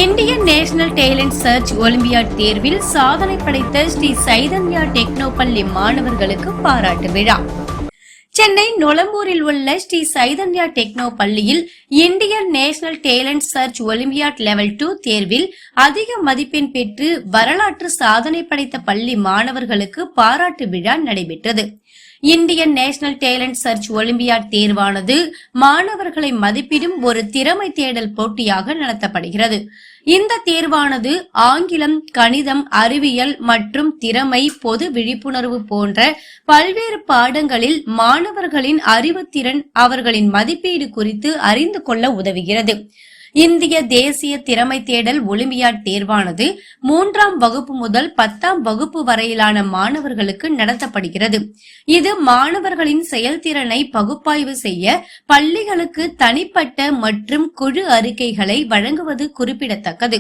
Indian national talent search olympiad தேர்வில் சாதனை படைத்த ஸ்ரீ சைதன்யா டெக்னோ பள்ளி மாணவர்களுக்கு பாராட்டு விழா. சென்னை நொளம்பூரில் உள்ள ஸ்ரீ சைதன்யா டெக்னோ பள்ளியில் Indian national talent search olympiad level 2 தேர்வில் அதிக மதிப்பெண் பெற்று வரலாற்று சாதனை படைத்த பள்ளி மாணவர்களுக்கு பாராட்டு விழா நடைபெற்றது. Indian national talent search olympiad தேர்வானது மாணவர்களை மதிப்பிடும் ஒரு திறமை தேடல் போட்டியாக நடத்தப்படுகிறது. இந்த தேர்வானது ஆங்கிலம், கணிதம், அறிவியல் மற்றும் திறமை, பொது விழிப்புணர்வு போன்ற பல்வேறு பாடங்களில் மாணவர்களின் அறிவுத்திறன், அவர்களின் மதிப்பீடு குறித்து அறிந்து கொள்ள உதவுகிறது. இந்திய தேசிய திறமை தேடல் ஒலிம்பியாட் தேர்வானது 3ஆம் வகுப்பு முதல் 10ஆம் வகுப்பு வரையிலான மாணவர்களுக்கு நடத்தப்படுகிறது. இது மாணவர்களின் செயல்திறனை பகுப்பாய்வு செய்ய பள்ளிகளுக்கு தனிப்பட்ட மற்றும் குழு அறிக்கைகளை வழங்குவது குறிப்பிடத்தக்கது.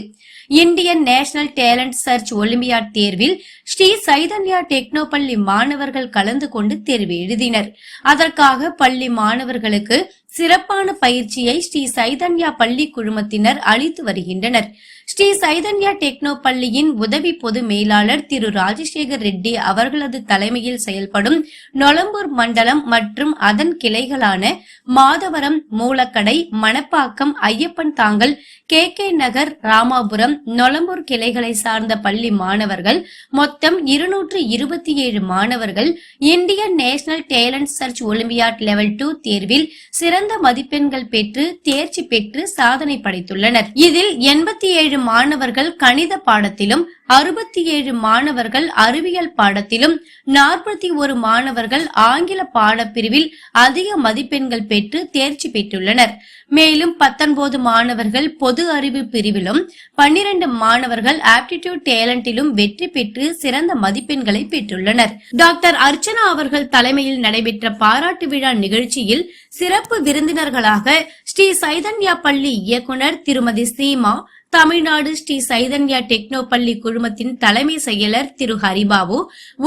Indian national talent search olympiad தேர்வில் ஸ்ரீ சைதன்யா டெக்னோ பள்ளி மாணவர்கள் கலந்து கொண்டு தேர்வு எழுதினர். அதற்காக பள்ளி மாணவர்களுக்கு சிறப்பான பயிற்சியை ஸ்ரீ சைதன்யா பள்ளி குழுமத்தினர் அளித்து வருகின்றனர். ஸ்ரீ சைதன்யா டெக்னோ பள்ளியின் உதவி பொது மேலாளர் திரு ராஜசேகர் ரெட்டி அவர்களது தலைமையில் செயல்படும் நொளம்பூர் மண்டலம் மற்றும் அதன் கிளைகளான மாதவரம், மூலக்கடை, மணப்பாக்கம், ஐயப்பன் தாங்கல், KK நகர், ராமாபுரம், நொளம்பூர் கிளைகளை சார்ந்த பள்ளி மாணவர்கள் மொத்தம் 227 மாணவர்கள் Indian national talent search olympiad level 2 தேர்வில் சிறந்த மதிப்பெண்கள் பெற்று தேர்ச்சி பெற்று சாதனை படைத்துள்ளனர். இதில் 87 மாணவர்கள் கணித பாடத்திலும், 67 மாணவர்கள் அறிவியல் பாடத்திலும், 41 மாணவர்கள் ஆங்கில பாடப்பிரிவில் அதிக மதிப்பெண்கள் பெற்று தேர்ச்சி பெற்றுள்ளனர். மேலும் 19 மாணவர்கள் பொது அறிவு பிரிவிலும், 12 மாணவர்கள் ஆப்டிடியூட் டேலண்டிலும் வெற்றி பெற்று சிறந்த மதிப்பெண்களை பெற்றுள்ளனர். டாக்டர் அர்ச்சனா அவர்கள் தலைமையில் நடைபெற்ற பாராட்டு விழா நிகழ்ச்சியில் சிறப்பு விருந்தினர்களாக ஸ்ரீ சைதன்யா பள்ளி இயக்குனர் திருமதி சீமா, தமிழ்நாடு ஸ்ரீ சைதன்யா டெக்னோ பள்ளி குழுமத்தின் தலைமை செயலர் திரு ஹரிபாபு,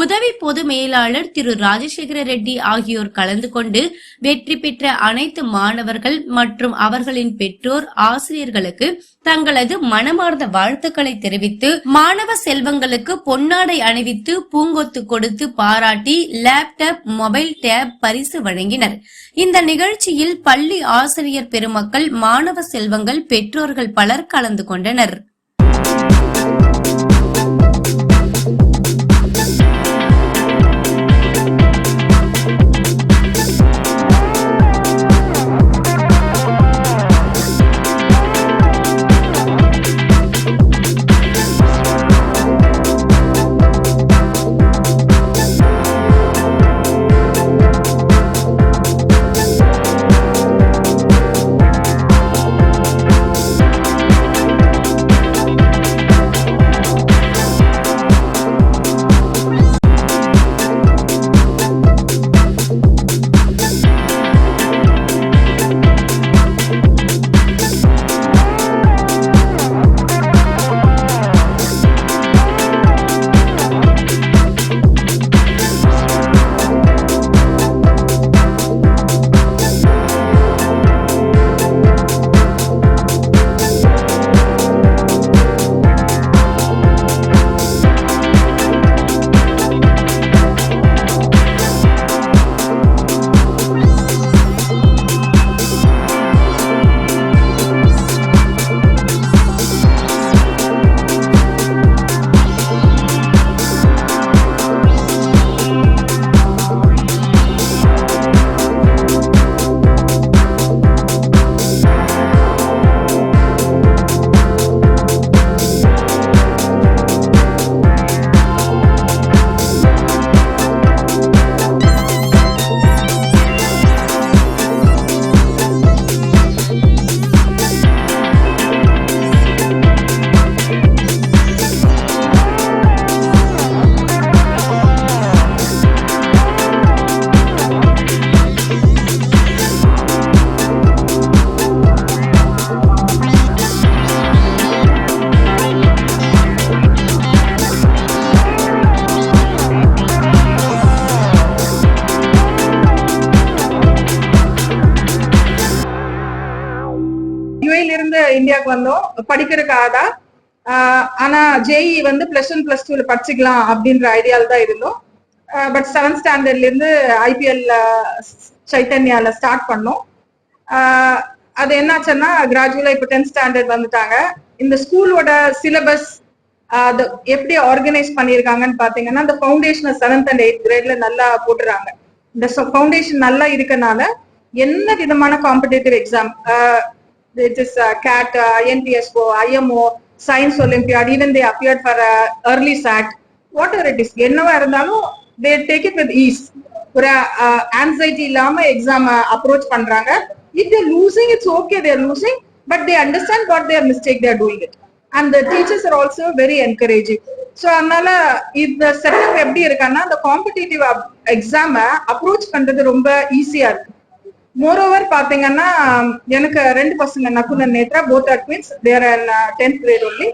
உதவி பொது மேலாளர் திரு ராஜசேகர ரெட்டி ஆகியோர் கலந்து கொண்டு வெற்றி பெற்ற அனைத்து மாணவர்கள் மற்றும் அவர்களின் பெற்றோர், ஆசிரியர்களுக்கு தங்களது மனமார்ந்த வாழ்த்துக்களை தெரிவித்து மாணவ செல்வங்களுக்கு பொன்னாடை அணிவித்து பூங்கொத்து கொடுத்து பாராட்டி லேப்டாப், மொபைல் டேப் பரிசு வழங்கினர். இந்த நிகழ்ச்சியில் பள்ளி ஆசிரியர் பெருமக்கள், மாணவ செல்வங்கள், பெற்றோர்கள் பலர் கலந்து கொண்டனர். இந்தியாவுக்கு வந்தோம் படிக்கிறதுக்காக தான். ஆனா ஜேஇ வந்து +1 +2 படிச்சுக்கலாம் அப்படின்ற ஐடியால தான் இருந்தோம். பட் 7th ஸ்டாண்டர்ட்ல இருந்து ஐபிஎல் சைத்தன்யால ஸ்டார்ட் பண்ணோம். அது என்னாச்சுன்னா கிராஜுவலா இப்போ 10th ஸ்டாண்டர்ட் வந்துட்டாங்க. இந்த ஸ்கூலோட சிலபஸ் அது எப்படி ஆர்கனைஸ் பண்ணிருக்காங்கன்னு பாத்தீங்கன்னா, இந்த ஃபவுண்டேஷன் 7th and 8th கிரேட்ல நல்லா போட்டுறாங்க. இந்த ஃபவுண்டேஷன் நல்லா இருக்கனால என்ன விதமான competitive exam, it is CAT, INTSO, IMO, science olympiad, even they appeared for early SAT, whatever it is, என்னவா இருந்தாலும் they take it with ease. ஒரு ஆன்சைட்டி இல்லாம எக்ஸாம் அப்ரோச் பண்றாங்க. If they're losing, it's okay, they're losing, but they understand what their mistake they're doing it. And the teachers are also very encouraging. So அதனால இந்த setup எப்படி இருக்கான்னா, அந்த competitive எக்ஸாம approach பண்றது ரொம்ப ஈஸியா இருக்கு. மோரோவர் பாத்தீங்கன்னா, எனக்கு 2 பசங்க, Nakul and Nethra, both are twins. They are in 10th grade only.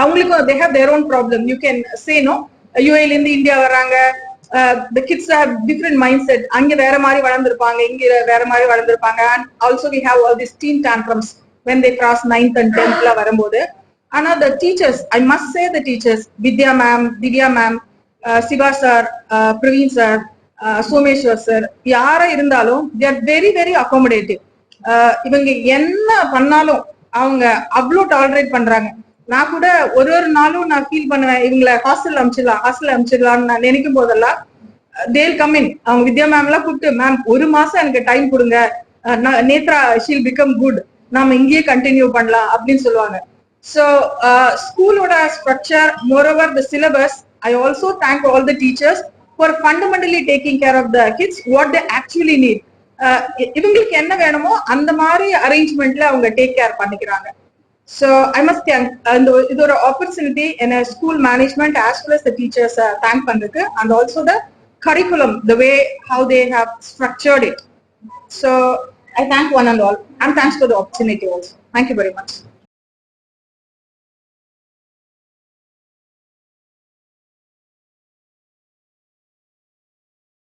அவங்களுக்கும் they have their own problem. You can say no. UAE ல இருந்து இந்தியா வராங்க. The kids have different mindset. அங்க வேற மாதிரி வளர்ந்துருப்பாங்க, இங்க வேற மாதிரி வளர்ந்துருப்பாங்க. And also we have all these teen tantrums when they cross 9th and 10th la varumbodhu. Ana the teachers, I must say the teachers, Vidya ma'am, Divya ma'am, Siva sir, Praveen sir, Someshwar sir, யாரா இருந்தாலும் they are very very accommodative. இவங்க என்ன பண்ணாலும் அவங்க அவ்வளோ tolerate பண்றாங்க. நான் கூட ஒரு நாளும் நான் ஃபீல் பண்ணுவேன், இவங்களை ஹாஸ்டல் அனுப்பிச்சிடலாம்னு நான் நினைக்கும் போதெல்லாம் தேல் கம் இன். அவங்க வித்யா மேம் எல்லாம் கூப்பிட்டு, மேம் 1 மாசம் எனக்கு டைம் கொடுங்க, நேத்ரா ஷீல் பிகம் குட், நாம இங்கேயே கண்டினியூ பண்ணலாம் அப்படின்னு சொல்லுவாங்க. ஸோ ஸ்கூலோட structure, moreover the syllabus, I also thank all the teachers for fundamentally taking care of the kids, what they actually need. இவங்களுக்கு என்ன வேணுமோ அந்த மாதிரி அரேஞ்ச்மெண்ட்ல அவங்க டேக் கேர் பண்ணிக்கிறாங்க. ஸோ ஐ மஸ்ட் தேங்க், இது ஒரு ஆப்பர்ச்சுனிட்டி என்ன school management as well as the teachers thank பண்றதுக்கு, and also the curriculum, the way how they have structured it. So I thank one and all, and thanks for the opportunity also. Thank you very much.